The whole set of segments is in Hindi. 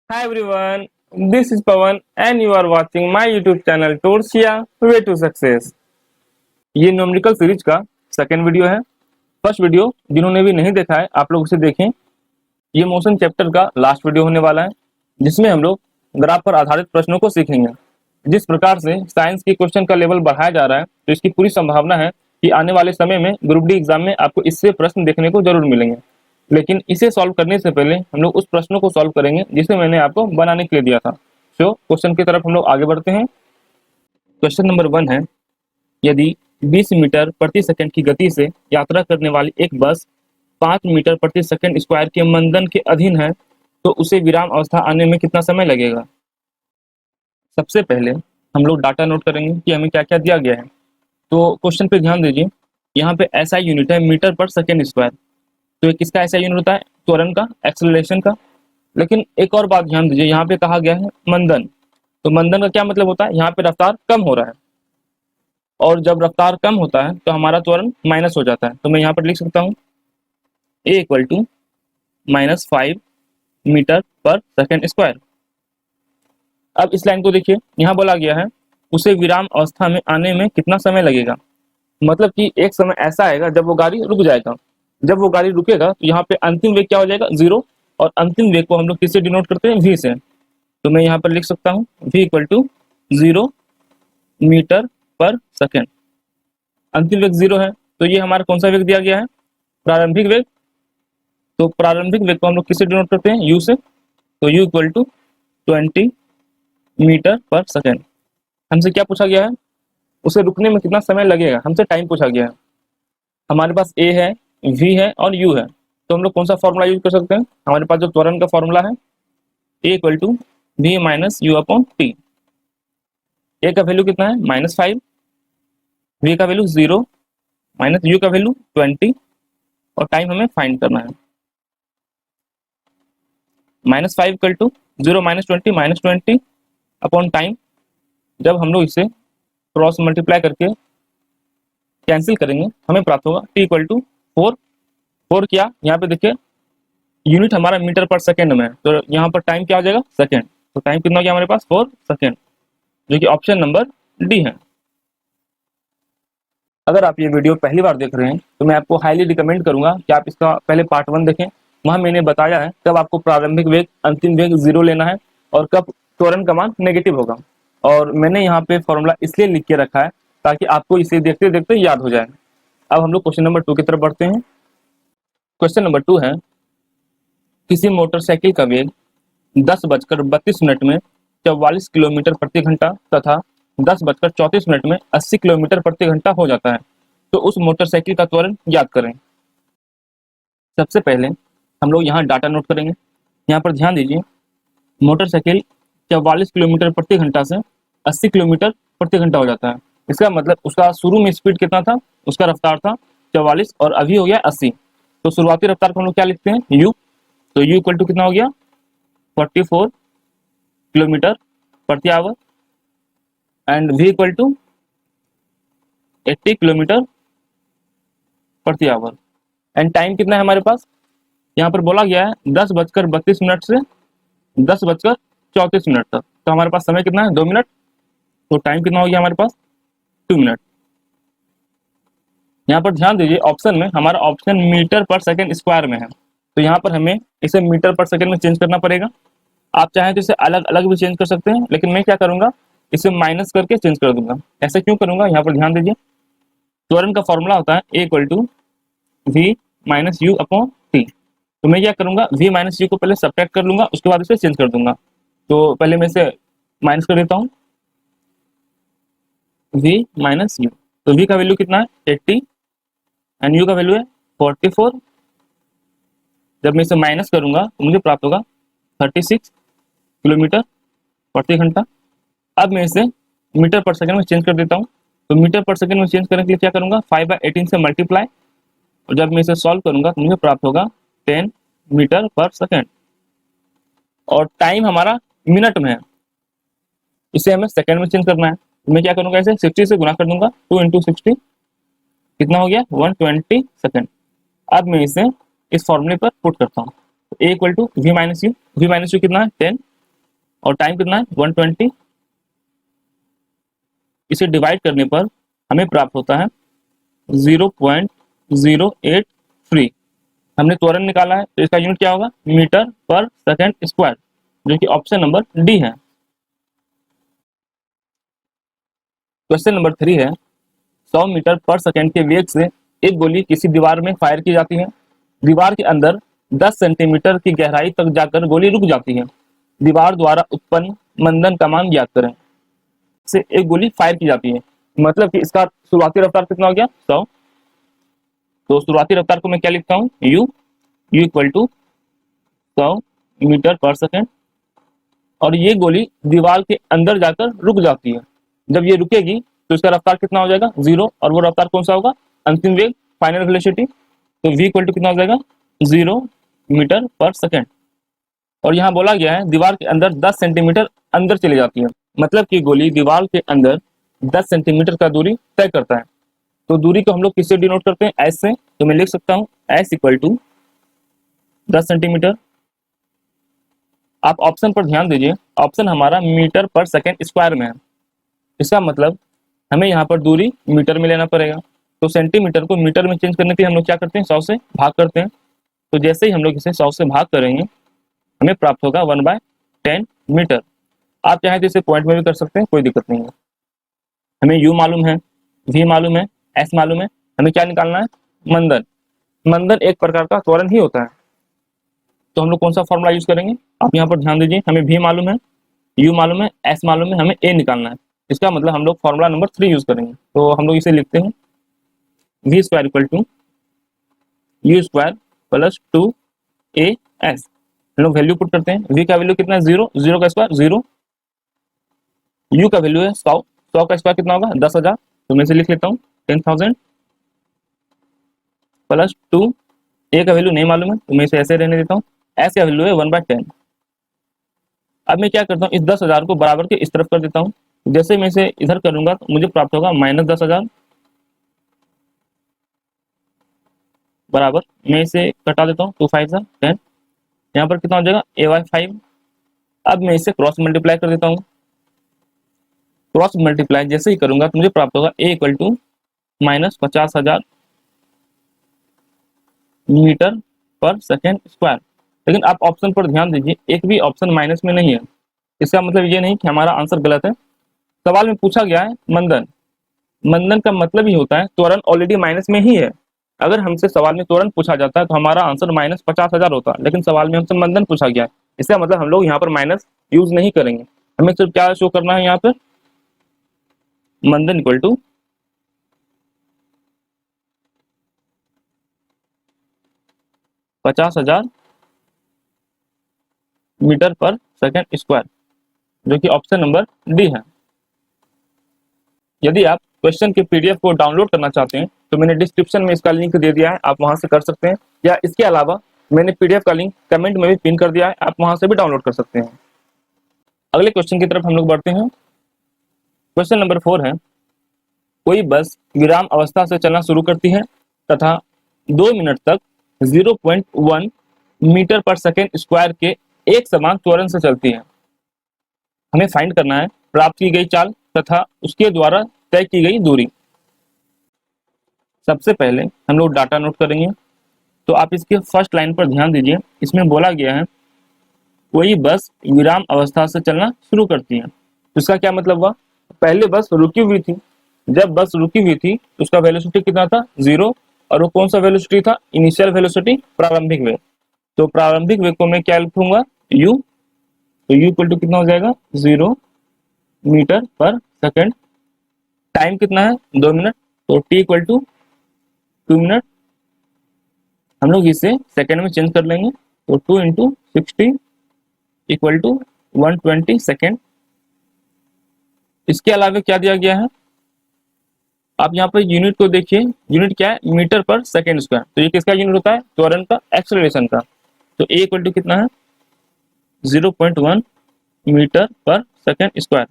Hi everyone, this is Pawan and you are watching my YouTube channel Torsia Way to Success। ये न्यूमेरिकल सीरीज का सेकंड वीडियो है। फर्स्ट वीडियो जिन्होंने भी नहीं देखा है आप लोग उसे देखें। ये मोशन चैप्टर का लास्ट वीडियो होने वाला है जिसमें हम लोग ग्राफ पर आधारित प्रश्नों को सीखेंगे। जिस प्रकार से साइंस के क्वेश्चन का लेवल बढ़ाया जा रहा है तो इसकी पूरी संभावना है कि आने वाले समय में ग्रुप डी एग्जाम में आपको इससे प्रश्न देखने को जरूर मिलेंगे। लेकिन इसे सॉल्व करने से पहले हम लोग उस प्रश्नों को सॉल्व करेंगे जिसे मैंने आपको बनाने के लिए दिया था। सो क्वेश्चन की तरफ हम लोग आगे बढ़ते हैं। क्वेश्चन नंबर 1 है, यदि 20 मीटर प्रति सेकंड की गति से यात्रा करने वाली एक बस 5 मीटर प्रति सेकंड स्क्वायर के मंदन के अधीन है तो उसे विराम अवस्था आने में कितना समय लगेगा। सबसे पहले हम लोग डाटा नोट करेंगे कि हमें क्या क्या दिया गया है। तो क्वेश्चन पे ध्यान दीजिए, यहाँ पे ऐसा यूनिट है मीटर पर सेकेंड स्क्वायर। तो ये किसका ऐसा यूनिट होता है? त्वरण का, एक्सेलरेशन का। लेकिन एक और बात ध्यान दीजिए, यहाँ पे कहा गया है मंदन। तो मंदन का क्या मतलब होता है? यहाँ पे रफ्तार कम हो रहा है और जब रफ्तार कम होता है तो हमारा त्वरण माइनस हो जाता है। तो मैं यहाँ पर लिख सकता हूँ a इक्वल टू -5 मीटर पर सेकेंड स्क्वायर। अब इस लाइन को देखिए, यहाँ बोला गया है उसे विराम अवस्था में आने में कितना समय लगेगा। मतलब कि एक समय ऐसा आएगा जब वो गाड़ी रुक जाएगा। जब वो गाड़ी रुकेगा तो यहाँ पे अंतिम वेग क्या हो जाएगा? 0। और अंतिम वेग को हम लोग किससे डिनोट करते हैं? v से। तो मैं यहाँ पर लिख सकता हूँ v इक्वल टू 0 मीटर पर सेकेंड। अंतिम वेग 0 है तो ये हमारा कौन सा वेग दिया गया है? प्रारंभिक वेग। तो प्रारंभिक वेग को हम लोग किससे डिनोट करते हैं? u से। तो u इक्वल टू 20 मीटर पर सेकेंड। हमसे क्या पूछा गया है? उसे रुकने में कितना समय लगेगा, हमसे टाइम पूछा गया है। हमारे पास a है, v है और u है। तो हम लोग कौन सा फॉर्मूला यूज कर सकते हैं? हमारे पास जो त्वरण का फॉर्मूला है a equal to v minus you upon t. a का वैल्यू कितना है? -5, v का वैल्यू 0, माइनस u का वैल्यू 20 और टाइम हमें फाइंड करना है। -5 इक्वल टू 0 -20 अपॉन टाइम। जब हम लोग इसे क्रॉस मल्टीप्लाई करके कैंसिल करेंगे हमें प्राप्त होगा t इक्वल टू 4। क्या यहाँ पे देखिए यूनिट हमारा मीटर पर सेकेंड में है तो यहाँ पर टाइम क्या हो जाएगा? सेकेंड। तो टाइम कितना हो गया हमारे पास? 4 सेकेंड, जो कि ऑप्शन नंबर डी है। अगर आप ये वीडियो पहली बार देख रहे हैं तो मैं आपको हाईली रिकमेंड करूंगा कि आप इसका पहले पार्ट 1 देखें। वहां मैंने बताया है कब आपको प्रारंभिक वेग, अंतिम वेग 0 लेना है और कब त्वरण का मान नेगेटिव होगा। और मैंने यहाँ पे फॉर्मूला इसलिए लिख के रखा है ताकि आपको इसे देखते देखते याद हो जाए। अब हम लोग क्वेश्चन नंबर 2 की तरफ बढ़ते हैं। क्वेश्चन नंबर 2 है, किसी मोटरसाइकिल का वेग 10:32 में 44 किलोमीटर प्रति घंटा तथा 10:34 में 80 किलोमीटर प्रति घंटा हो जाता है तो उस मोटरसाइकिल का त्वरण ज्ञात करें। सबसे पहले हम लोग यहाँ डाटा नोट करेंगे। यहाँ पर ध्यान दीजिए, मोटरसाइकिल 44 किलोमीटर प्रति घंटा से 80 किलोमीटर प्रति घंटा हो जाता है। इसका मतलब उसका शुरू में स्पीड कितना था? उसका रफ्तार था 44 और अभी हो गया 80। तो शुरुआती रफ्तार को हम लोग क्या लिखते हैं? u। तो u इक्वल टू कितना हो गया? 44 किलोमीटर प्रति hour and v equal to 80 kilometre प्रति आवर। एंड टाइम कितना है हमारे पास? यहाँ पर बोला गया है 10:32 से 10:34 तक। तो हमारे पास समय कितना है? 2 मिनट। तो टाइम कितना हो गया हमारे पास? 2 मिनट। यहाँ पर ध्यान दीजिए, ऑप्शन में हमारा ऑप्शन मीटर पर सेकेंड स्क्वायर में है तो यहाँ पर हमें इसे मीटर पर सेकेंड में चेंज करना पड़ेगा। आप चाहें तो इसे अलग अलग भी चेंज कर सकते हैं, लेकिन मैं क्या करूंगा, इसे माइनस करके चेंज कर दूंगा। ऐसे क्यों करूंगा? यहाँ पर ध्यान दीजिए, त्वरण का फॉर्मूला होता है a equal to v minus you upon t. तो मैं क्या करूंगा, v माइनस यू को पहले सब्ट्रैक्ट कर लूंगा, उसके बाद इसे चेंज कर दूंगा। तो पहले मैं इसे माइनस कर देता हूँ, v माइनस यू। तो v का वैल्यू कितना है? 80 एंड u का वैल्यू है 44। जब मैं इसे माइनस करूंगा तो मुझे प्राप्त होगा 36 किलोमीटर प्रति घंटा। अब मैं इसे मीटर पर सेकंड में चेंज कर देता हूँ। तो मीटर पर सेकंड में चेंज करने के लिए क्या करूंगा? 5/18 से मल्टीप्लाई, और जब मैं इसे सॉल्व करूंगा तो मुझे प्राप्त होगा 10 मीटर पर सेकंड। और टाइम हमारा मिनट में है, इसे हमें सेकंड में चेंज करना है। तो मैं क्या करूंगा, इसे 60 से गुना कर दूंगा। 2 × 60 कितना हो गया? 120 सेकंड। अब मैं इसे इस फॉर्मूले पर पुट करता हूँ। A equal to V minus U, V minus U कितना है? 10 और टाइम कितना है 120। इसे डिवाइड करने पर हमें प्राप्त होता है 0.083। हमने त्वरण निकाला है तो इसका यूनिट क्या होगा, मीटर पर सेकेंड स्क्वायर, जो कि ऑप्शन नंबर डी है। क्वेश्चन नंबर 3 है 100 मीटर पर सेकेंड के वेग से एक गोली किसी दीवार में फायर की जाती है। दीवार के अंदर 10 सेंटीमीटर की गहराई तक जाकर गोली रुक जाती है। दीवार द्वारा उत्पन्न मंदन का मान ज्ञात करें। से एक गोली फायर की जाती है, मतलब कि इसका शुरुआती रफ्तार कितना हो गया 100। तो शुरुआती रफ्तार को मैं क्या लिखता हूँ, u इक्वल टू 100 मीटर पर सेकेंड। और ये गोली दीवार के अंदर जाकर रुक जाती है। जब ये रुकेगी तो इसका रफ्तार कितना हो जाएगा 0, और वो रफ्तार कौन सा होगा, अंतिम वेग, फाइनल वेलोसिटी। तो v इक्वल टू कितना हो जाएगा 0 मीटर पर सेकेंड। और यहाँ बोला गया है दीवार के अंदर 10 सेंटीमीटर अंदर चली जाती है, मतलब कि गोली दीवार के अंदर 10 सेंटीमीटर का दूरी तय करता है। तो दूरी को हम लोग किससे डिनोट करते हैं, एस से। तो मैं लिख सकता हूँ एस इक्वल टू 10 सेंटीमीटर। आप ऑप्शन पर ध्यान दीजिए, ऑप्शन हमारा मीटर पर सेकेंड स्क्वायर में है। इसका मतलब हमें यहाँ पर दूरी मीटर में लेना पड़ेगा। तो सेंटीमीटर को मीटर में चेंज करने के लिए हम लोग क्या करते हैं, 100 से भाग करते हैं। तो जैसे ही हम लोग इसे 100 से भाग करेंगे हमें प्राप्त होगा 1/10 मीटर। आप चाहें तो इसे पॉइंट में भी कर सकते हैं, कोई दिक्कत नहीं है। हमें u मालूम है, v मालूम है, s मालूम है, हमें क्या निकालना है, मंदन। मंदन एक प्रकार का त्वरण ही होता है। तो हम लोग कौन सा फॉर्मूला यूज करेंगे, आप यहाँ पर ध्यान दीजिए। हमें v मालूम है, u मालूम है, s मालूम है, हमें a निकालना है। इसका मतलब हम लोग फॉर्मूला नंबर 3 यूज करेंगे। तो हम लोग इसे लिखते हैं v square equal to u square plus 2as। हम लोग वैल्यू पुट करते हैं। v का वैल्यू कितना है 0, 0 का स्क्वायर 0। u का वैल्यू है 100, 100 का स्क्वायर कितना होगा 10,000। तो मैं इसे लिख लेता हूँ 10,000 प्लस 2। a का वैल्यू नहीं मालूम है तो मैं इसे ऐसे रहने देता हूँ। s का वैल्यू है 1/10। अब मैं क्या करता हूँ, इस 10,000 को बराबर के इस तरफ कर देता हूँ। जैसे मैं इसे इधर करूंगा तो मुझे प्राप्त होगा -10,000 बराबर। मैं इसे कटा देता हूँ, 2 5 10। यहाँ पर कितना हो जाएगा ay5। अब मैं इसे क्रॉस मल्टीप्लाई कर देता हूँ। क्रॉस मल्टीप्लाई जैसे ही करूंगा तो मुझे प्राप्त होगा a इक्वल टू -50,000 मीटर पर सेकेंड स्क्वायर। लेकिन आप ऑप्शन पर ध्यान दीजिए, एक भी ऑप्शन माइनस में नहीं है। इसका मतलब ये नहीं कि हमारा आंसर गलत है। सवाल में पूछा गया है मंदन। मंदन का मतलब ही होता है त्वरण ऑलरेडी माइनस में ही है। अगर हमसे सवाल में त्वरण पूछा जाता है तो हमारा आंसर -50,000 होता, लेकिन सवाल में हमसे मंदन पूछा गया है। इसका मतलब हम लोग यहाँ पर माइनस यूज नहीं करेंगे। हमें सिर्फ क्या शो करना है, यहाँ पर मंदन इक्वल टू 50,000 मीटर पर सेकेंड स्क्वायर, जो कि ऑप्शन नंबर डी है। यदि आप क्वेश्चन के पीडीएफ को डाउनलोड करना चाहते हैं तो मैंने डिस्क्रिप्शन में इसका लिंक दे दिया है, आप वहां से कर सकते हैं। या इसके अलावा मैंने पीडीएफ का लिंक कमेंट में भी पिन कर दिया है, आप वहां से भी डाउनलोड कर सकते हैं। अगले क्वेश्चन की तरफ हम लोग बढ़ते हैं। क्वेश्चन नंबर 4 है कोई बस विराम अवस्था से चलना शुरू करती है तथा 2 मिनट तक 0.1 मीटर पर सेकेंड स्क्वायर के एक समान त्वरण से चलती है। हमें फाइंड करना है प्राप्त की गई चाल तथा उसके द्वारा तय की गई दूरी। सबसे पहले हम लोग डाटा नोट करेंगे। तो आप इसके फर्स्ट लाइन पर ध्यान दीजिए, इसमें बोला गया है कोई बस विराम अवस्था से चलना शुरू करती है। तो इसका क्या मतलब हुआ, पहले बस रुकी हुई थी। जब बस रुकी हुई थी तो उसका वेलोसिटी कितना था 0, और वो कौन सा वेलोसिटी था, इनिशियल वेलोसिटी, प्रारंभिक वेग। तो प्रारंभिक वेग को मैं क्या लिखूंगा u। तो u इक्वल टू कितना हो जाएगा 0 मीटर पर सेकेंड। टाइम कितना है 2 मिनट, तो t इक्वल टू 2 मिनट। हम लोग इसे सेकेंड में चेंज कर लेंगे, तो 2 इंटू 60 इक्वल टू 120 सेकेंड। इसके अलावा क्या दिया गया है, आप यहाँ पर यूनिट को देखिए, यूनिट क्या है मीटर पर सेकेंड स्क्वायर। तो ये किसका यूनिट होता है, त्वरण का, एक्सेलरेशन का। तो a इक्वल टू कितना है 0.1 मीटर पर सेकेंड स्क्वायर।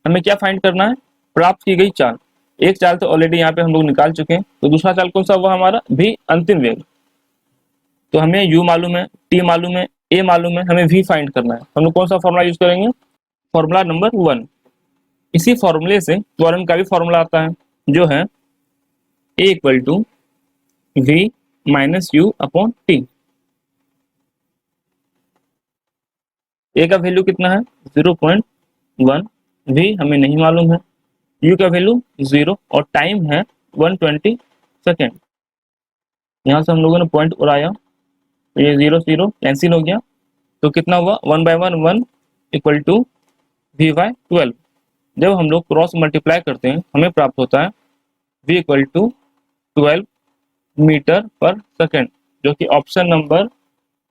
हमें क्या फाइंड करना है, प्राप्त की गई चाल। एक चाल तो ऑलरेडी यहाँ पे हम लोग निकाल चुके हैं, तो दूसरा चाल कौन सा हुआ हमारा, भी अंतिम वेग। तो हमें u मालूम है, t मालूम है, ए मालूम है, हमें वी फाइंड करना है। हम लोग कौन सा फॉर्मूला यूज करेंगे? Formula number 1। इसी फॉर्मूले से त्वरण का भी फॉर्मूला आता है, जो है A equal to V minus you upon T. A का वैल्यू कितना है? 0.1, वी हमें नहीं मालूम है, यू का वैल्यू 0 और टाइम है 120 सेकेंड। यहाँ से हम लोगों ने पॉइंट उड़ाया, तो ये 0 0 कैंसिल हो गया, तो कितना हुआ? 1/1 इक्वल टू v/12। जब हम लोग क्रॉस मल्टीप्लाई करते हैं हमें प्राप्त होता है v इक्वल टू 12 मीटर पर सेकेंड, जो कि ऑप्शन नंबर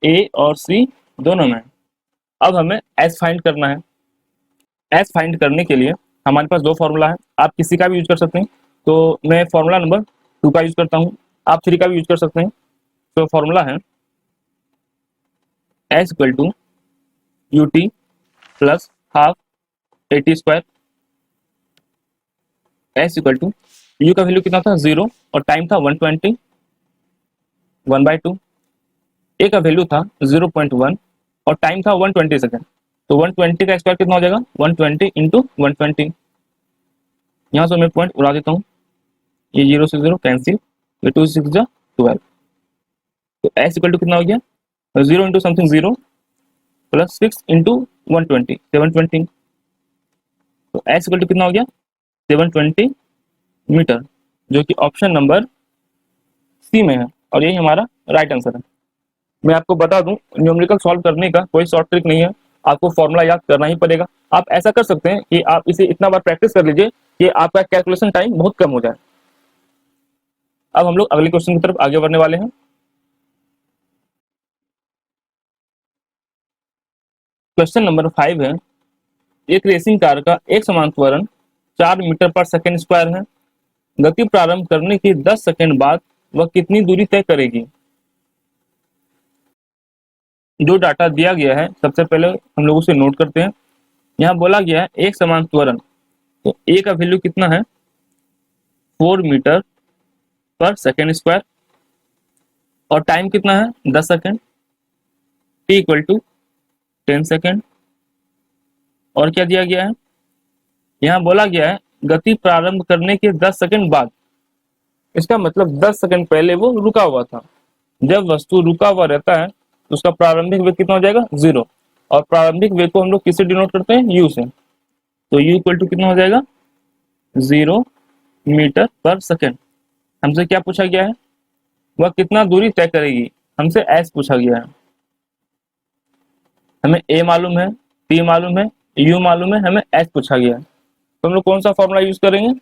ए और सी दोनों में है। अब हमें s फाइंड करना है। s फाइंड करने के लिए हमारे पास दो फॉर्मूला है, आप किसी का भी यूज कर सकते हैं। तो मैं फॉर्मूला नंबर 2 का यूज करता हूँ, आप 3 का भी यूज कर सकते हैं। तो फॉर्मूला है s equal to u t plus half a t square. S equal to u का वैल्यू कितना था? 0 और टाइम था 120, 1/2। ए का वैल्यू था 0.1 और टाइम था 120 सेकेंड, तो 120 का स्क्वायर कितना हो जाएगा? 120 इंटू 120। यहाँ से मैं पॉइंट उड़ा देता हूँ, ये 0 से 0 कैंसिल, ये 2 6 जा 12। तो एस इक्वल टू कितना हो गया? 0 इंटू समथिंग 0 प्लस 6 इंटू 120 720। तो एस इक्वल टू कितना हो गया? 720 मीटर, जो कि ऑप्शन नंबर सी में है और यही हमारा राइट आंसर है। मैं आपको बता दूं, न्यूमेरिकल सॉल्व करने का कोई शॉर्ट ट्रिक नहीं है, आपको फॉर्मूला याद करना ही पड़ेगा। आप ऐसा कर सकते हैं कि आप इसे इतना बार प्रैक्टिस कर लीजिए कि आपका कैलकुलेशन टाइम बहुत कम हो जाए। अब हम लोग अगले क्वेश्चन की तरफ आगे बढ़ने वाले हैं। क्वेश्चन नंबर 5 है, एक रेसिंग कार का एक समान त्वरण 4 मीटर पर सेकेंड स्क्वायर है। गति प्रारंभ करने के 10 सेकेंड बाद वह कितनी दूरी तय करेगी? जो डाटा दिया गया है सबसे पहले हम लोग उसे नोट करते हैं। यहाँ बोला गया है एक समान त्वरण, तो ए का वैल्यू कितना है? 4 मीटर पर सेकेंड स्क्वायर और टाइम कितना है? 10 second. T equal to 10 second. और क्या दिया गया है? यहाँ बोला गया है गति प्रारंभ करने के 10 सेकेंड बाद। इसका मतलब 10 सेकेंड पहले वो रुका हुआ था। जब वस्तु रुका हुआ रहता है तो उसका प्रारंभिक वेग कितना हो जाएगा? 0। और प्रारंभिक वेग को हम लोग किससे डिनोट करते हैं? यू से। तो यू इक्वल टू कितना हो जाएगा? 0 मीटर पर सेकेंड। हमसे क्या पूछा गया है? वह कितना दूरी तय करेगी, हमसे एस पूछा गया है। हमें ए मालूम है, टी मालूम है, यू मालूम है, हमें एस पूछा गया है। तो हम लोग कौन सा फॉर्मूला यूज करेंगे?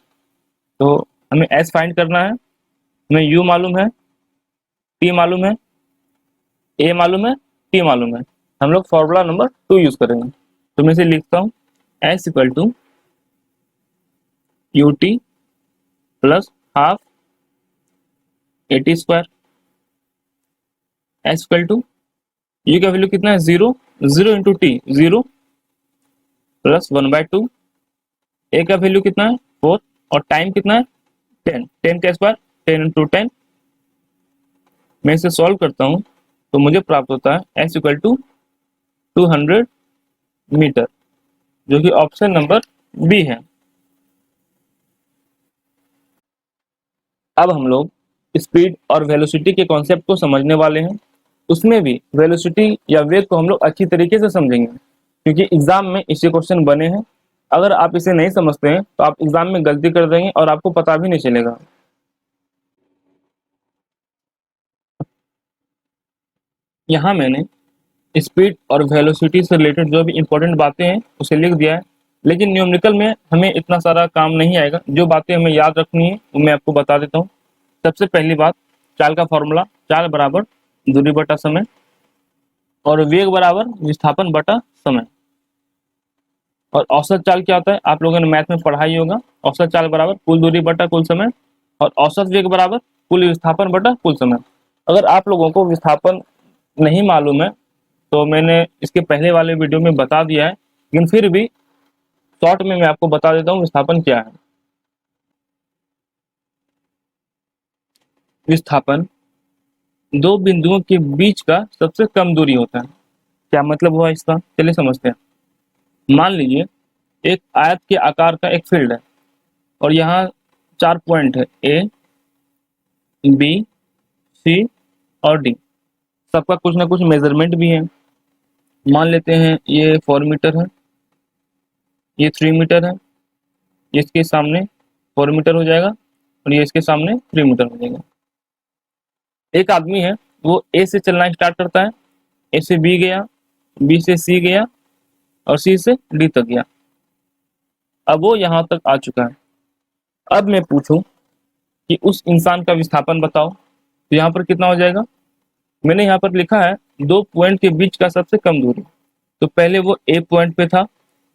तो हमें एस फाइंड करना है, हमें यू मालूम है, टी मालूम है, ए मालूम है, टी मालूम है। हम लोग फॉर्मूला नंबर 2 यूज करेंगे। तो मैं इसे लिखता हूँ, s equal to u t plus half a t square. S equal to u का वैल्यू कितना है? 0 0 इंटू टी 0 प्लस 1/2। ए का वैल्यू कितना है? 4 और टाइम कितना है? 10 10 का स्क्वायर 10 इंटू 10। मैं इसे सॉल्व करता हूँ तो मुझे प्राप्त होता है एस इक्वल टू 200 मीटर, जो कि ऑप्शन नंबर बी है। अब हम लोग स्पीड और वेलोसिटी के कॉन्सेप्ट को समझने वाले हैं। उसमें भी वेलोसिटी या वेग को हम लोग अच्छी तरीके से समझेंगे, क्योंकि एग्जाम में इससे क्वेश्चन बने हैं। अगर आप इसे नहीं समझते हैं तो आप एग्जाम में गलती कर देंगे और आपको पता भी नहीं चलेगा। यहाँ मैंने स्पीड और वेलोसिटी से रिलेटेड जो भी इंपॉर्टेंट बातें हैं उसे लिख दिया है, लेकिन न्यूमेरिकल में हमें इतना सारा काम नहीं आएगा। जो बातें हमें याद रखनी है वो मैं आपको बता देता हूँ। सबसे पहली बात, चाल का फॉर्मूला, चाल बराबर दूरी बटा समय और वेग बराबर विस्थापन बटा समय। और औसत चाल क्या होता है? आप लोगों ने मैथ में पढ़ा ही होगा। औसत चाल बराबर कुल दूरी बटा कुल समय और औसत वेग बराबर कुल विस्थापन बटा कुल समय। अगर आप लोगों को विस्थापन नहीं मालूम है तो मैंने इसके पहले वाले वीडियो में बता दिया है, लेकिन फिर भी शॉर्ट में मैं आपको बता देता हूँ विस्थापन क्या है। विस्थापन दो बिंदुओं के बीच का सबसे कम दूरी होता है। क्या मतलब हुआ इसका, चलिए समझते हैं। मान लीजिए एक आयत के आकार का एक फील्ड है और यहाँ 4 पॉइंट है, ए, बी, सी और डी। सबका कुछ ना कुछ मेजरमेंट भी है। मान लेते हैं ये 4 मीटर है, ये 3 मीटर है, ये इसके सामने 4 मीटर हो जाएगा और ये इसके सामने 3 मीटर हो जाएगा। एक आदमी है, वो ए से चलना स्टार्ट करता है, ए से बी गया, बी से सी गया और सी से डी तक गया। अब वो यहाँ तक आ चुका है। अब मैं पूछूं कि उस इंसान का विस्थापन बताओ, तो यहाँ पर कितना हो जाएगा। मैंने यहाँ पर लिखा है 2 पॉइंट के बीच का सबसे कम दूरी। तो पहले वो ए पॉइंट पे था,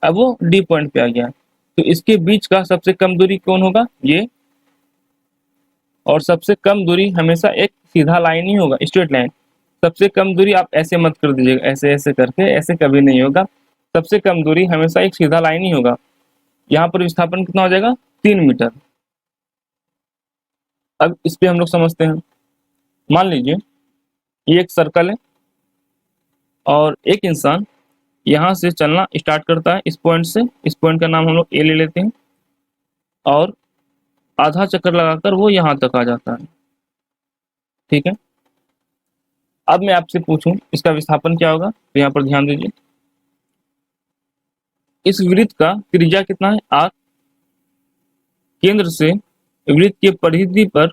अब वो डी पॉइंट पे आ गया। तो इसके बीच का सबसे कम दूरी कौन होगा, ये। और सबसे कम दूरी हमेशा एक सीधा लाइन ही होगा, स्ट्रेट लाइन। सबसे कम दूरी आप ऐसे मत कर दीजिएगा, ऐसे ऐसे करके, ऐसे कभी नहीं होगा। सबसे कम दूरी हमेशा एक सीधा लाइन ही होगा। यहाँ पर विस्थापन कितना हो जाएगा, 3 मीटर। अब इस पे हम लोग समझते हैं। मान लीजिए ये एक सर्कल है और एक इंसान यहाँ से चलना स्टार्ट करता है, इस पॉइंट से। इस पॉइंट का नाम हम लोग ए ले लेते हैं और आधा चक्कर लगाकर वो यहाँ तक आ जाता है, ठीक है। अब मैं आपसे पूछूं इसका विस्थापन क्या होगा, तो यहाँ पर ध्यान दीजिए। इस वृत्त का त्रिज्या कितना है, आर। केंद्र से वृत्त के परिधि पर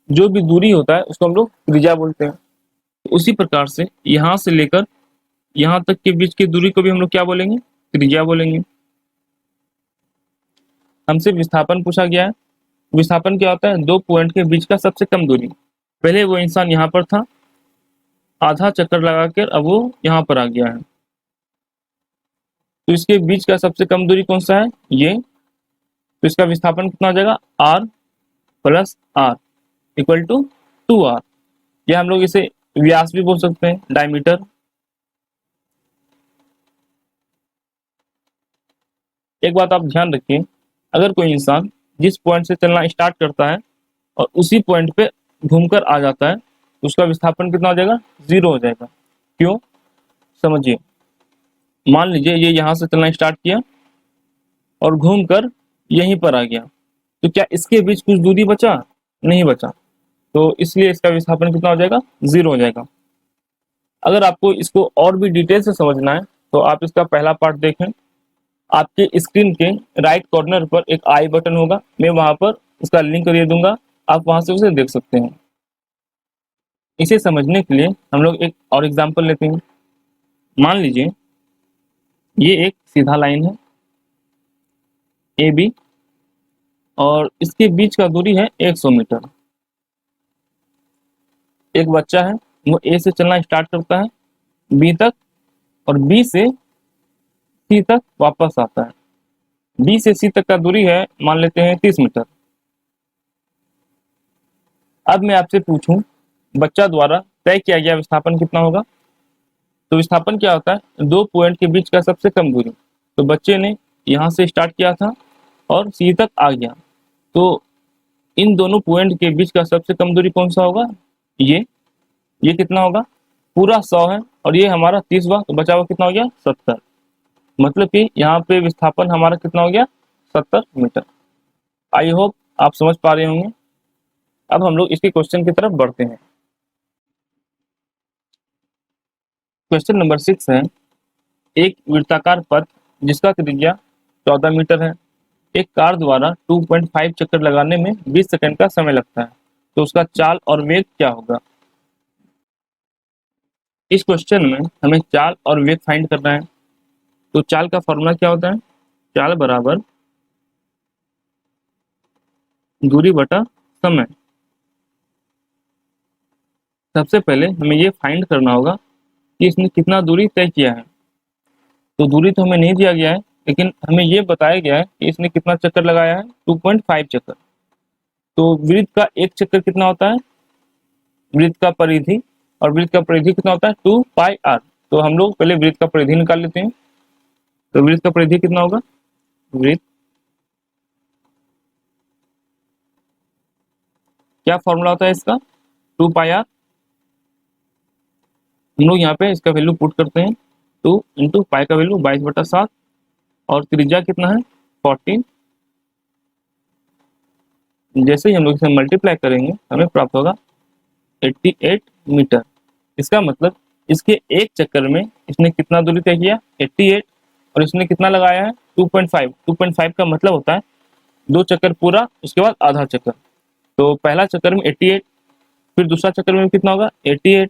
जो भी दूरी होता है उसको हम लोग त्रिज्या बोलते हैं। उसी प्रकार से यहाँ से लेकर यहाँ तक के बीच की दूरी को भी हम लोग क्या बोलेंगे, त्रिज्या बोलेंगे। हमसे विस्थापन पूछा गया है। विस्थापन क्या होता है, 2 पॉइंट के बीच का सबसे कम दूरी। पहले वो इंसान यहाँ पर था, आधा चक्कर लगाकर अब वो यहाँ पर आ गया है। तो इसके बीच का सबसे कम दूरी कौन सा है, ये। तो इसका विस्थापन कितना हो जाएगा, r plus r equal to 2r। या हम लोग इसे व्यास भी बोल सकते हैं, डायमीटर। एक बात आप ध्यान रखिए, अगर कोई इंसान जिस पॉइंट से चलना स्टार्ट करता है और उसी पॉइंट पे घूमकर आ जाता है, तो उसका विस्थापन कितना हो जाएगा, 0 हो जाएगा। क्यों, समझिए। मान लीजिए ये यहाँ से चलना स्टार्ट किया और घूमकर यहीं पर आ गया, तो क्या इसके बीच कुछ दूरी बचा, नहीं बचा। तो इसलिए इसका विस्थापन कितना हो जाएगा, 0 हो जाएगा। अगर आपको इसको और भी डिटेल से समझना है तो आप इसका पहला पार्ट देखें। आपके स्क्रीन के राइट कॉर्नर पर एक आई बटन होगा, मैं वहां पर इसका लिंक दे दूंगा, आप वहां से उसे देख सकते हैं। इसे समझने के लिए हम लोग एक और एग्जांपल लेते हैं। मान लीजिए ये एक सीधा लाइन है ए बी और इसके बीच का दूरी है 100 मीटर। एक बच्चा है, वो ए से चलना स्टार्ट करता है बी तक और बी से सी तक वापस आता है। बी से सी तक का दूरी है, मान लेते हैं 30 मीटर। अब मैं आपसे पूछूं बच्चा द्वारा तय किया गया विस्थापन कितना होगा। तो विस्थापन क्या होता है, 2 पॉइंट के बीच का सबसे कम दूरी। तो बच्चे ने यहाँ से स्टार्ट किया था और सी तक आ गया, तो इन दोनों पॉइंट के बीच का सबसे कम दूरी कौन सा होगा, ये कितना होगा, पूरा 100 है और ये हमारा 30 हुआ, तो बचा हुआ कितना हो गया, 70। मतलब कि यहाँ पे विस्थापन हमारा कितना हो गया, 70 मीटर। आई होप आप समझ पा रहे होंगे। अब हम लोग इसके क्वेश्चन की तरफ बढ़ते हैं। क्वेश्चन नंबर 6 है, एक वृत्ताकार पथ जिसका त्रिज्या 14 मीटर है, एक कार द्वारा 2.5 चक्कर लगाने में 20 सेकंड का समय लगता है, तो उसका चाल और वेग क्या होगा। इस क्वेश्चन में हमें चाल और वेग फाइंड करना है। तो चाल का फॉर्मूला क्या होता है, चाल बराबर दूरी बटा समय। सबसे पहले हमें ये फाइंड करना होगा कि इसने कितना दूरी तय किया है। तो दूरी तो हमें नहीं दिया गया है, लेकिन हमें ये बताया गया है कि इसने कितना चक्कर लगाया है, 2.5 चक्कर। तो वृत्त का एक चक्कर कितना होता है, वृत्त का परिधि, और वृत्त का परिधि कितना होता है, 2πr। तो हम लोग पहले वृत्त का परिधि निकाल लेते हैं। तो वृत्त का परिधि कितना होगा, वृत्त, क्या फॉर्मूला होता है इसका, 2πr हम लोग यहाँ पे इसका वैल्यू पुट करते हैं, 2 इंटू पाई का वैल्यू 22/7 और त्रिज्या कितना है 14। जैसे ही हम लोग इसे मल्टीप्लाई करेंगे हमें प्राप्त होगा 88 मीटर। इसका मतलब इसके एक चक्कर में इसने कितना दूरी तय किया 88, और इसने कितना लगाया है 2.5। 2.5 का मतलब होता है 2 चक्कर पूरा, उसके बाद आधा चक्कर। तो पहला चक्कर में 88, फिर दूसरा चक्कर में कितना होगा 88,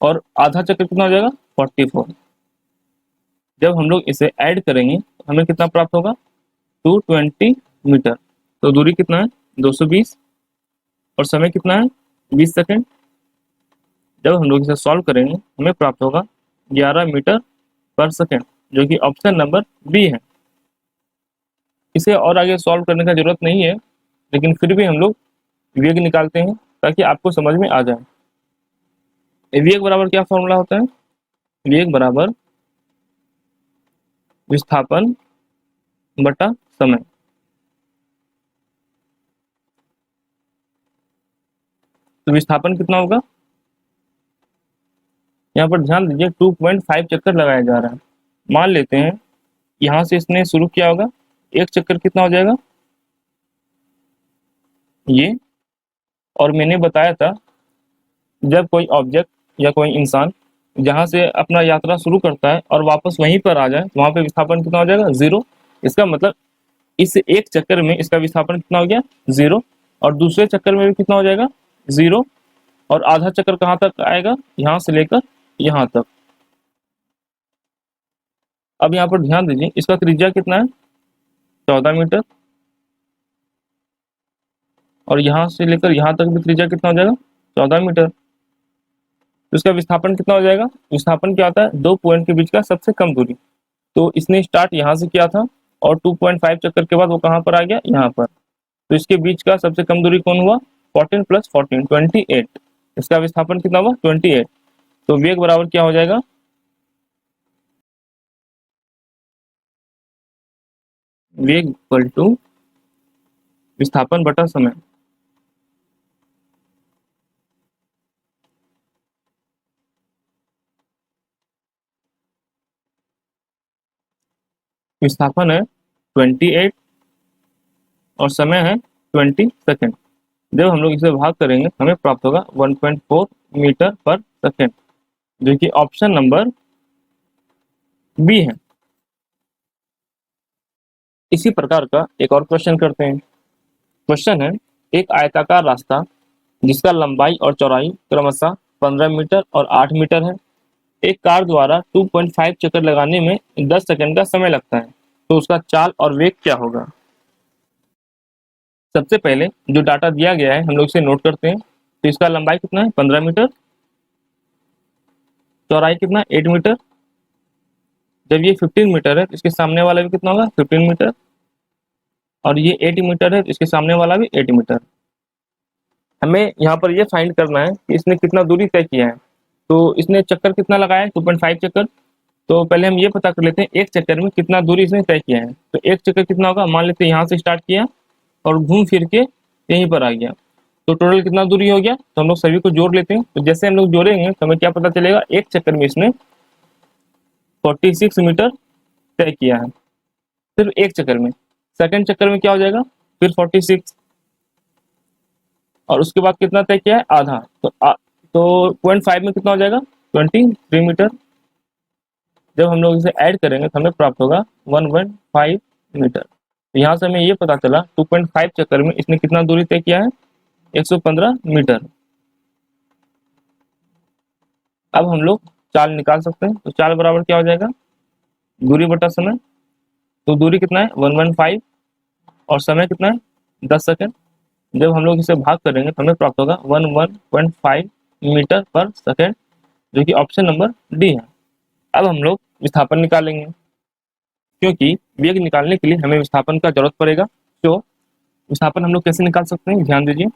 और आधा चक्कर कितना हो जाएगा 44। जब हम लोग इसे ऐड करेंगे तो हमें कितना प्राप्त होगा 220 मीटर। तो दूरी कितना है 220, और समय कितना है 20 सेकेंड। जब हम लोग इसे सॉल्व करेंगे हमें प्राप्त होगा 11 मीटर पर सेकेंड, जो कि ऑप्शन नंबर बी है। इसे और आगे सॉल्व करने का जरूरत नहीं है, लेकिन फिर भी हम लोग वेग निकालते हैं ताकि आपको समझ में आ जाए। वेग बराबर क्या फॉर्मूला होता है, वेग बराबर विस्थापन बटा समय। तो विस्थापन कितना होगा, यहाँ पर ध्यान दीजिए 2.5 चक्कर लगाया जा रहा है। मान लेते हैं यहाँ से इसने शुरू किया होगा, एक चक्कर कितना हो जाएगा ये। और मैंने बताया था जब कोई ऑब्जेक्ट या कोई इंसान जहाँ से अपना यात्रा शुरू करता है और वापस वहीं पर आ जाए तो वहाँ पे विस्थापन कितना हो जाएगा 0। इसका मतलब इस एक चक्कर में इसका विस्थापन कितना हो गया 0, और दूसरे चक्कर में भी कितना हो जाएगा 0, और आधा चक्कर कहाँ तक आएगा यहाँ से लेकर यहाँ तक। अब यहाँ पर ध्यान दीजिए इसका त्रिज्या कितना है 14 मीटर, और यहाँ से लेकर यहाँ तक भी त्रिज्या कितना हो जाएगा 14 मीटर। तो इसका विस्थापन कितना हो जाएगा, विस्थापन क्या होता है 2 पॉइंट के बीच का सबसे कम दूरी। तो इसने स्टार्ट यहाँ से किया था और 2.5 चक्कर के बाद वो कहाँ पर आ गया यहाँ पर। तो इसके बीच का सबसे कम दूरी कौन हुआ 14 + 14 28। इसका विस्थापन कितना हुआ 28। तो वेग बराबर क्या हो जाएगा, वेग इक्वल टू विस्थापन बटा समय। विस्थापन है 28 और समय है 20 सेकेंड। जब हम लोग इसे भाग करेंगे हमें प्राप्त होगा 1.4 मीटर पर सेकेंड, जो कि ऑप्शन नंबर बी है। इसी प्रकार का एक और क्वेश्चन करते हैं। क्वेश्चन है एक आयताकार रास्ता जिसका लंबाई और चौड़ाई क्रमशः 15 मीटर और 8 मीटर है। एक कार द्वारा 2.5 चक्कर लगाने में 10 सेकंड का समय लगता है, तो उसका चाल और वेग क्या होगा। सबसे पहले जो डाटा दिया गया है हम लोग इसे नोट करते हैं। तो इसका लंबाई कितना है 15 मीटर, चौड़ाई कितना 8 मीटर। जब ये 15 मीटर है तो इसके सामने वाला भी कितना होगा 15 मीटर, और ये 8 मीटर है तो इसके सामने वाला भी 8 मीटर। हमें यहाँ पर ये फाइंड करना है कि इसने कितना दूरी तय किया है। तो इसने चक्कर कितना लगाया है 2.5 चक्कर। तो पहले हम ये पता कर लेते हैं एक चक्कर में कितना दूरी इसने तय किया है। तो एक चक्कर कितना होगा, मान लेते हैं यहाँ से स्टार्ट किया और घूम फिर के यहीं पर आ गया, तो टोटल कितना दूरी हो गया। तो हम लोग सभी को जोड़ लेते हैं। तो जैसे हम लोग जोड़ेंगे तो हमें क्या पता चलेगा, एक चक्कर में इसने 46 मीटर तय किया है सिर्फ एक चक्कर में। सेकंड चक्कर में क्या हो जाएगा फिर 46, और उसके बाद कितना तय किया है आधा। तो 0.5 में कितना हो जाएगा 23 मीटर। जब हम लोग इसे ऐड करेंगे तो हमें प्राप्त होगा 115 मीटर। तो यहाँ से हमें ये पता चला 2.5 चक्कर में इसने कितना दूरी तय किया है 115 मीटर। अब हम लोग चाल निकाल सकते हैं। तो चाल बराबर क्या हो जाएगा, दूरी बटा समय। तो दूरी कितना है 115 और समय कितना है 10 सेकंड। जब हम लोग इसे भाग करेंगे तो हमें प्राप्त होगा 11.5 मीटर पर सेकंड, जो कि ऑप्शन नंबर डी है। अब हम लोग विस्थापन निकालेंगे, क्योंकि वेग निकालने के लिए हमें विस्थापन का जरूरत पड़ेगा। तो विस्थापन हम लोग कैसे निकाल सकते हैं, ध्यान दीजिए।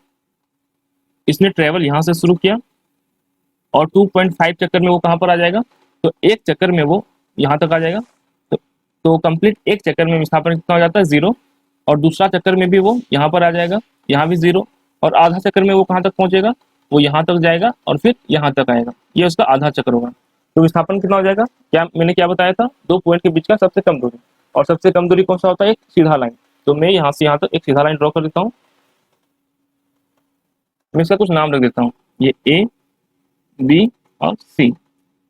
इसने ट्रेवल यहाँ से शुरू किया और 2.5 चक्कर में वो कहाँ पर आ जाएगा, तो एक चक्कर में वो यहाँ तक आ जाएगा। तो कंप्लीट एक चक्कर में विस्थापन कितना हो जाता है 0, और दूसरा चक्कर में भी वो यहाँ पर आ जाएगा, यहाँ भी 0, और आधा चक्कर में वो कहाँ तक पहुँचेगा वो यहाँ तक जाएगा और फिर यहाँ तक आएगा, ये उसका आधा चक्र होगा। तो विस्थापन कितना हो जाएगा, क्या मैंने क्या बताया था, दो पॉइंट के बीच का सबसे कम दूरी, और सबसे कम दूरी कौन सा होता है, एक सीधा लाइन। तो मैं यहाँ से यहाँ तक एक सीधा लाइन ड्रॉ कर देता हूँ, मैं इसका कुछ नाम रख देता हूँ, ये ए बी और सी।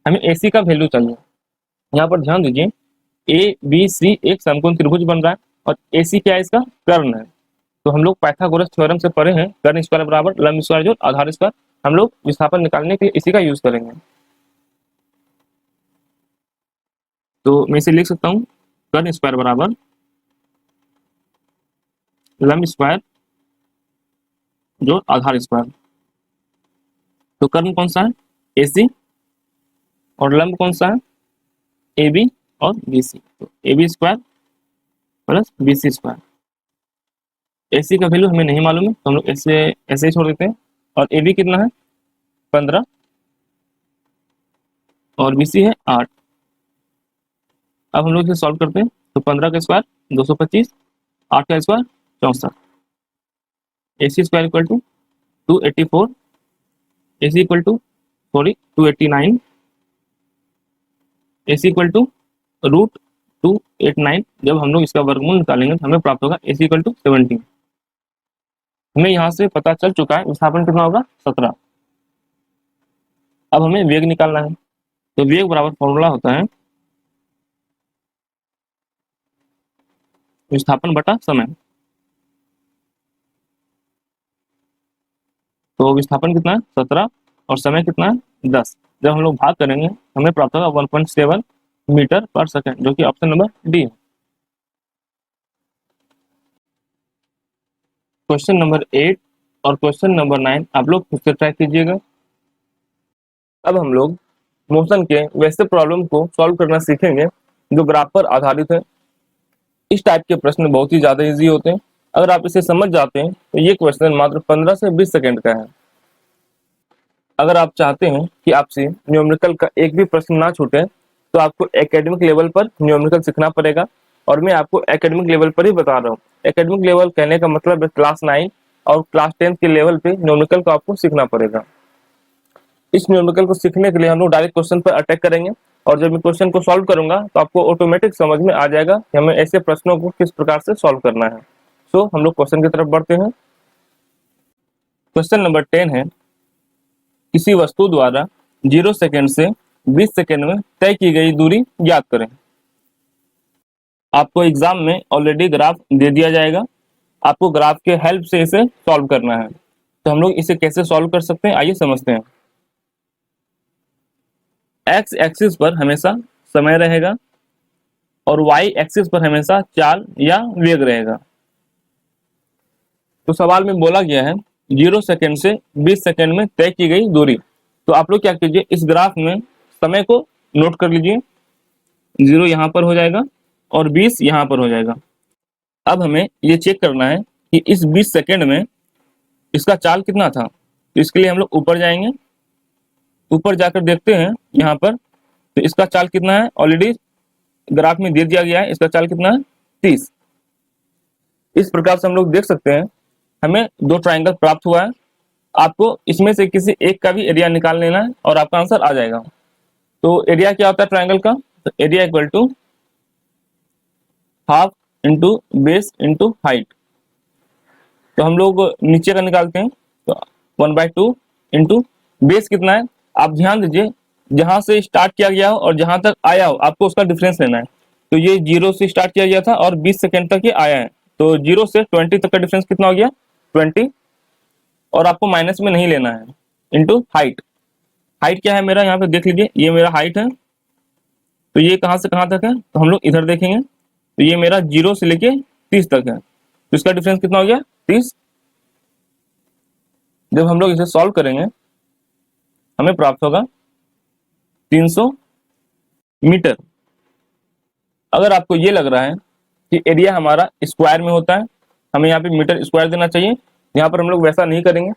हमें ए सी का वैल्यू चाहिए। यहाँ पर ध्यान दीजिए, ए बी सी एक समकोण त्रिभुज बन रहा है और ए सी क्या है, इसका कर्ण है। तो हम लोग पाइथागोरस थ्योरम से पढ़े हैं, कर्ण स्क्वायर बराबर लंब स्क्वायर जोड़ आधार स्क्वायर। हम लोग विस्थापन निकालने के लिए इसी का यूज करेंगे। तो मैं इसे लिख सकता हूँ, कर्ण स्क्वायर बराबर लंब स्क्वायर जोड़ आधार स्क्वायर। तो कर्ण कौन सा है, ए सी, और लंब कौन सा है, ए बी और बी सी। तो A B square plus B C square. A C का वैल्यू हमें नहीं मालूम है, तो हम लोग ऐसे ऐसे ही छोड़ देते हैं। और ए बी कितना है, 15, और बी सी है 8। अब हम लोग इसे सॉल्व करते हैं। तो 15 का स्क्वायर 225, 8 का square 64, A C square equal to 284, A C equal to 289, A C equal to √289। जब हम लोग इसका वर्गमूल निकालेंगे तो हमें प्राप्त होगा ए सी इक्वल टू 17। हमें यहाँ से पता चल चुका है विस्थापन कितना होगा, 17। अब हमें वेग निकालना है। तो वेग बराबर फॉर्मूला होता है विस्थापन बटा समय। तो विस्थापन कितना है, 17, और समय कितना है, 10। जब हम लोग भाग करेंगे हमें प्राप्त होगा 1.7 मीटर पर सेकंड, जो कि ऑप्शन नंबर डी है। क्वेश्चन नंबर 8 और क्वेश्चन नंबर 9 आप लोग खुद से ट्राई कीजिएगा। अब हम लोग मोशन के वैसे प्रॉब्लम को सॉल्व करना सीखेंगे जो ग्राफ पर आधारित है। इस टाइप के प्रश्न बहुत ही ज्यादा इजी होते हैं। अगर आप इसे समझ जाते हैं तो ये क्वेश्चन मात्र 15 से 20 सेकंड का है। अगर आप चाहते हैं कि आपसे न्यूमेरिकल का एक भी प्रश्न ना छूटे तो आपको एकेडमिक लेवल पर न्यूमेरिकल सीखना पड़ेगा, और मैं आपको एकेडमिक लेवल पर ही बता रहा हूँ। एकेडमिक लेवल कहने का मतलब है क्लास 9 और क्लास 10 के लेवल पे न्यूमेरिकल को आपको सीखना पड़ेगा। इस न्यूमेरिकल को सीखने के लिए हम लोग डायरेक्ट क्वेश्चन पर अटैक करेंगे, और जब मैं क्वेश्चन को सॉल्व करूंगा तो आपको ऑटोमेटिक समझ में आ जाएगा कि हमें ऐसे प्रश्नों को किस प्रकार से सॉल्व करना है। सो हम लोग क्वेश्चन की तरफ बढ़ते हैं। क्वेश्चन नंबर 10 है, किसी वस्तु द्वारा 0 सेकेंड से 20 सेकेंड में तय की गई दूरी ज्ञात करें। आपको एग्जाम में ऑलरेडी ग्राफ दे दिया जाएगा, आपको ग्राफ के हेल्प से इसे सॉल्व करना है। तो हम लोग इसे कैसे सॉल्व कर सकते हैं, आइए समझते हैं। एक्स एक्सिस पर हमेशा समय रहेगा और वाई एक्सिस पर हमेशा चाल या वेग रहेगा। तो सवाल में बोला गया है 0 सेकेंड से 20 सेकेंड में तय की गई दूरी। तो आप लोग क्या कीजिए, इस ग्राफ में समय को नोट कर लीजिए। 0 यहाँ पर हो जाएगा और 20 यहाँ पर हो जाएगा। अब हमें ये चेक करना है कि इस 20 सेकेंड में इसका चाल कितना था। तो इसके लिए हम लोग ऊपर जाएंगे, ऊपर जाकर देखते हैं यहाँ पर, तो इसका चाल कितना है, ऑलरेडी ग्राफ में दे दिया गया है। इसका चाल कितना है, 30। इस प्रकार से हम लोग देख सकते हैं हमें दो ट्राइंगल प्राप्त हुआ है। आपको इसमें से किसी एक का भी एरिया निकाल लेना है और आपका आंसर आ जाएगा। तो एरिया क्या होता है ट्राइंगल का, तो area equal to half into base into height. तो हम लोग नीचे का निकालते हैं, तो 1/2 इंटू बेस कितना है। आप ध्यान दीजिए, जहां से स्टार्ट किया गया हो और जहां तक आया हो आपको उसका डिफरेंस लेना है। तो ये 0 से स्टार्ट किया गया था और 20 सेकेंड तक ये आया है, तो 0 से 20 तक का डिफरेंस कितना हो गया, 20। और आपको माइनस में नहीं लेना है, इंटू हाइट। हाइट क्या है मेरा, यहाँ पे देख लीजिए, ये मेरा हाइट है। तो ये कहाँ से कहाँ तक है, तो हम लोग इधर देखेंगे, तो ये मेरा 0 से लेके 30 तक है। तो इसका डिफरेंस कितना हो गया, 30। जब हम लोग इसे सॉल्व करेंगे हमें प्राप्त होगा 300 मीटर। अगर आपको ये लग रहा है कि एरिया हमारा स्क्वायर में होता है, हमें यहाँ पे मीटर स्क्वायर देना चाहिए। यहाँ पर हम लोग वैसा नहीं करेंगे,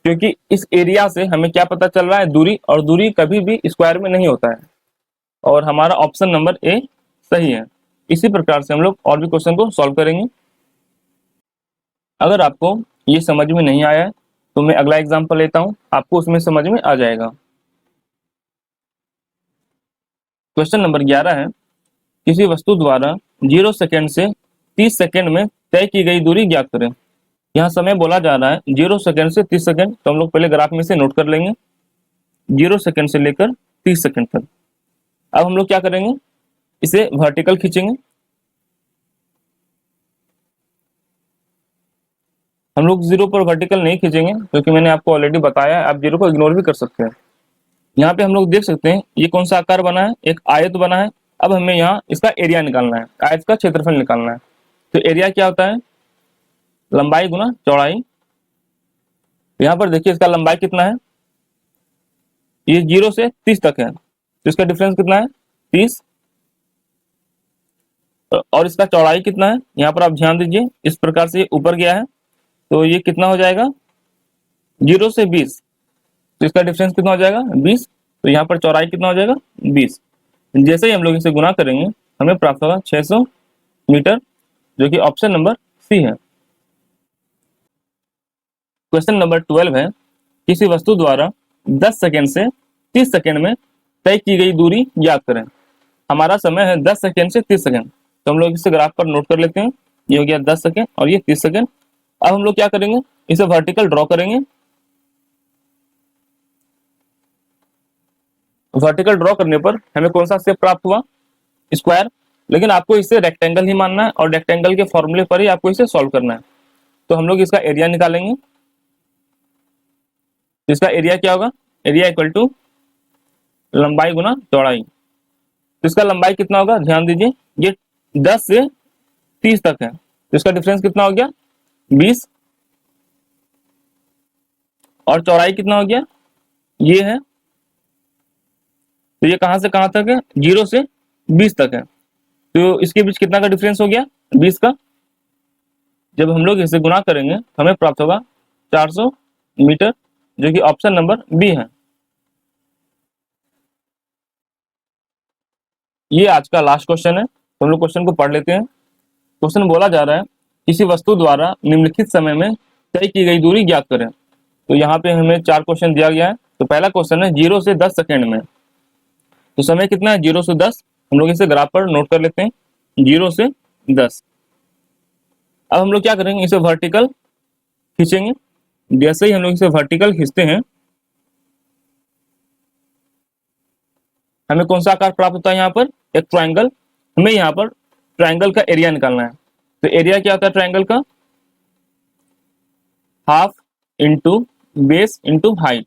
क्योंकि इस एरिया से हमें क्या पता चल रहा है, दूरी, और दूरी कभी भी स्क्वायर में नहीं होता है। और हमारा ऑप्शन नंबर ए सही है। इसी प्रकार से हम लोग और भी क्वेश्चन को सॉल्व करेंगे। अगर आपको ये समझ में नहीं आया है तो मैं अगला एग्जांपल लेता हूं, आपको उसमें समझ में आ जाएगा। क्वेश्चन नंबर 11 है, किसी वस्तु द्वारा 0 सेकंड से 30 सेकंड में तय की गई दूरी ज्ञात करें। यहाँ समय बोला जा रहा है 0 सेकंड से 30 सेकंड, तो हम लोग पहले ग्राफ में से नोट कर लेंगे 0 सेकंड से लेकर 30 सेकंड तक। अब हम लोग क्या करेंगे, इसे वर्टिकल खींचेंगे। हम लोग 0 पर वर्टिकल नहीं खींचेंगे क्योंकि मैंने आपको ऑलरेडी बताया है, आप 0 को इग्नोर भी कर सकते हैं। यहाँ पे हम लोग देख सकते हैं ये कौन सा आकार बना है, एक आयत बना है। अब हमें यहाँ इसका एरिया निकालना है, आयत का क्षेत्रफल निकालना है। तो एरिया क्या होता है, लंबाई गुना चौड़ाई। यहाँ पर देखिए इसका लंबाई कितना है, ये 0 से 30 तक है, तो इसका डिफरेंस कितना है 30। और इसका चौड़ाई कितना है, यहाँ पर आप ध्यान दीजिए, इस प्रकार से ऊपर गया है, तो ये कितना हो जाएगा 0 से 20, तो इसका डिफरेंस कितना हो जाएगा 20। तो यहाँ पर चौड़ाई कितना हो जाएगा 20। जैसे ही हम लोग इसे गुना करेंगे हमें प्राप्त होगा 600 मीटर, जो कि ऑप्शन नंबर सी है। क्वेश्चन नंबर 12 है, किसी वस्तु द्वारा 10 सेकंड से 30 सेकंड में तय की गई दूरी ज्ञात करें। हमारा समय है 10 सेकंड से 30 सेकंड, तो हम लोग इसे ग्राफ पर नोट कर लेते हैं। ये हो गया 10 सेकंड और ये 30 सेकंड। अब हम लोग क्या करेंगे, इसे वर्टिकल ड्रॉ करेंगे। वर्टिकल ड्रॉ करने पर हमें कौन सा शेप प्राप्त हुआ, स्क्वायर। लेकिन आपको इसे रेक्टेंगल ही मानना है और रेक्टेंगल के फॉर्मूले पर ही आपको इसे सॉल्व करना है। तो हम लोग इसका एरिया निकालेंगे। इसका एरिया क्या होगा, एरिया इक्वल टू लंबाई गुना चौड़ाई। तो इसका लंबाई कितना होगा, ध्यान दीजिए, ये 10 से 30 तक है, तो इसका डिफरेंस कितना हो गया 20। और चौड़ाई कितना हो गया, ये है, तो ये कहां से कहां तक है, 0 से 20 तक है, तो इसके बीच कितना का डिफरेंस हो गया 20 का। जब हम लोग इसे गुना करेंगे हमें प्राप्त होगा 400 मीटर, जो कि ऑप्शन नंबर बी है। ये आज का लास्ट क्वेश्चन है, तो हम लोग क्वेश्चन को पढ़ लेते हैं। क्वेश्चन बोला जा रहा है, किसी वस्तु द्वारा निम्नलिखित समय में तय की गई दूरी ज्ञात करें। तो यहाँ पे हमें 4 क्वेश्चन दिया गया है। तो पहला क्वेश्चन है 0 से 10 सेकंड में, तो समय कितना है 0 से 10। हम लोग इसे ग्राफ पर नोट कर लेते हैं 0 से 10। अब हम लोग क्या करेंगे, इसे वर्टिकल खींचेंगे। जैसे ही हम लोग इसे वर्टिकल खींचते हैं हमें कौन सा आकार प्राप्त होता है, यहाँ पर एक ट्रायंगल। हमें यहाँ पर ट्रायंगल का एरिया निकालना है। तो एरिया क्या होता है ट्रायंगल का, half into base into height,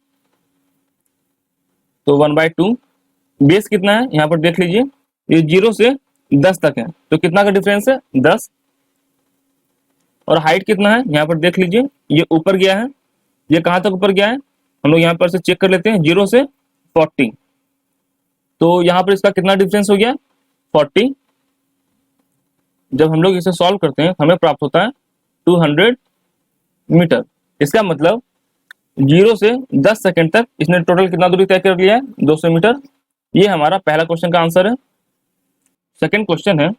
तो 1/2। बेस कितना है यहाँ पर देख लीजिए, ये 0 से 10 तक है, तो कितना का डिफरेंस है 10। और हाइट कितना है यहाँ पर देख लीजिए, ये ऊपर गया है, ये कहां तक ऊपर गया है, हम लोग यहाँ पर से चेक कर लेते हैं 0 से 40। तो यहाँ पर इसका कितना डिफरेंस हो गया 40। जब हम लोग इसे सॉल्व करते हैं हमें प्राप्त होता है 200 मीटर। इसका मतलब 0 से 10 सेकंड तक इसने टोटल कितना दूरी तय कर लिया है 200 मीटर। ये हमारा पहला क्वेश्चन का आंसर है। सेकंड क्वेश्चन है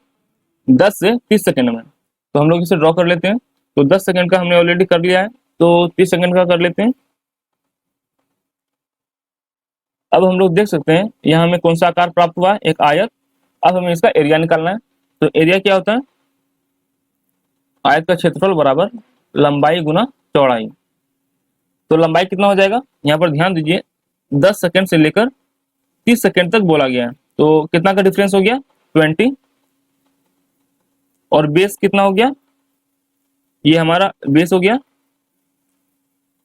10 से 30 सेकंड में, तो हम लोग इसे ड्रॉ कर लेते हैं। तो 10 सेकंड का हमने ऑलरेडी कर लिया है, तो 30 सेकंड का कर लेते हैं। अब हम लोग देख सकते हैं यहाँ हमें कौन सा आकार प्राप्त हुआ है, एक आयत। अब हमें इसका एरिया निकालना है। तो एरिया क्या होता है, आयत का क्षेत्रफल बराबर लंबाई गुना चौड़ाई। तो लंबाई कितना हो जाएगा, यहाँ पर ध्यान दीजिए 10 सेकंड से लेकर 30 सेकंड तक बोला गया है, तो कितना का डिफरेंस हो गया 20। और बेस कितना हो गया, ये हमारा बेस हो गया।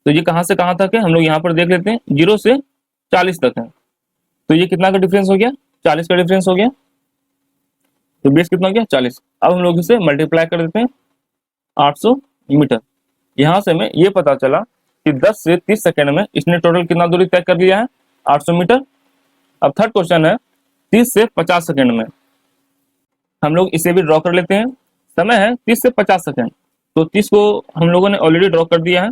तो ये कहां से कहां तक है, हम लोग यहाँ पर देख लेते हैं 0 से 40 तक है, तो ये कितना का डिफरेंस हो गया 40 का डिफरेंस हो गया। तो बेस कितना हो गया 40। अब हम लोग इसे मल्टीप्लाई कर देते हैं 800 मीटर। यहाँ से हमें ये पता चला कि 10 से 30 सेकंड में इसने टोटल कितना दूरी तय कर लिया है 800 मीटर। अब थर्ड क्वेश्चन है 30 से 50 सेकंड में, हम लोग इसे भी ड्रॉ कर लेते हैं। समय है 30 से 50 सेकंड, तो 30 को हम लोगों ने ऑलरेडी ड्रॉ कर दिया है,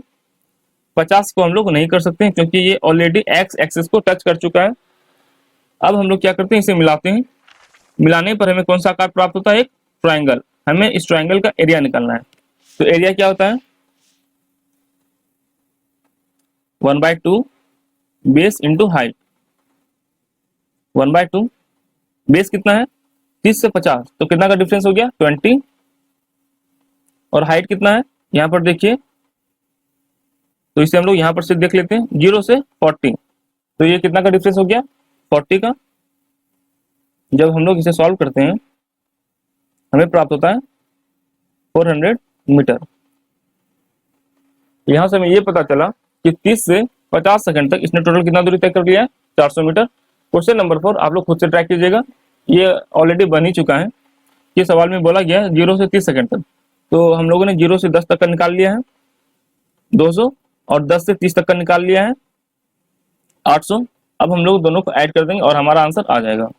50 को हम लोग नहीं कर सकते क्योंकि ये ऑलरेडी एक्स एक्सिस को टच कर चुका है। अब हम लोग क्या करते हैं, इसे मिलाते हैं। मिलाने पर हमें कौन सा आकार प्राप्त होता है, एक ट्रायंगल। हमें इस ट्रायंगल का एरिया निकालना है। तो एरिया क्या होता है, 1/2 बेस इंटू हाइट। 1/2 बेस कितना है 30 से 50, तो कितना का डिफरेंस हो गया 20। और हाइट कितना है यहाँ पर देखिए, तो इसे हम लोग यहाँ पर से देख लेते हैं 0 से 40, तो ये कितना का डिफरेंस हो गया 40 का। जब हम लोग इसे सॉल्व करते हैं हमें प्राप्त होता है 400 मीटर। यहाँ से हमें ये पता चला कि 30 से 50 सेकंड तक इसने टोटल कितना दूरी तय कर लिया है 400 मीटर। क्वेश्चन नंबर 4 आप लोग खुद से ट्रैक कीजिएगा, ये ऑलरेडी बन ही चुका है। ये सवाल में बोला गया है 0 से 30 सेकंड तक, तो हम लोगों ने 0 से 10 तक का निकाल लिया है 200, और 10 से 30 तक का निकाल लिया है 800। अब हम लोग दोनों को ऐड कर देंगे और हमारा आंसर आ जाएगा।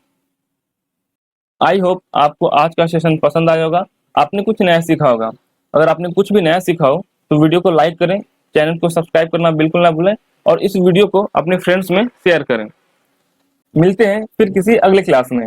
आई होप आपको आज का सेशन पसंद आया होगा, आपने कुछ नया सीखा होगा। अगर आपने कुछ भी नया सीखा हो तो वीडियो को लाइक करें, चैनल को सब्सक्राइब करना बिल्कुल ना भूलें, और इस वीडियो को अपने फ्रेंड्स में शेयर करें। मिलते हैं फिर किसी अगले क्लास में।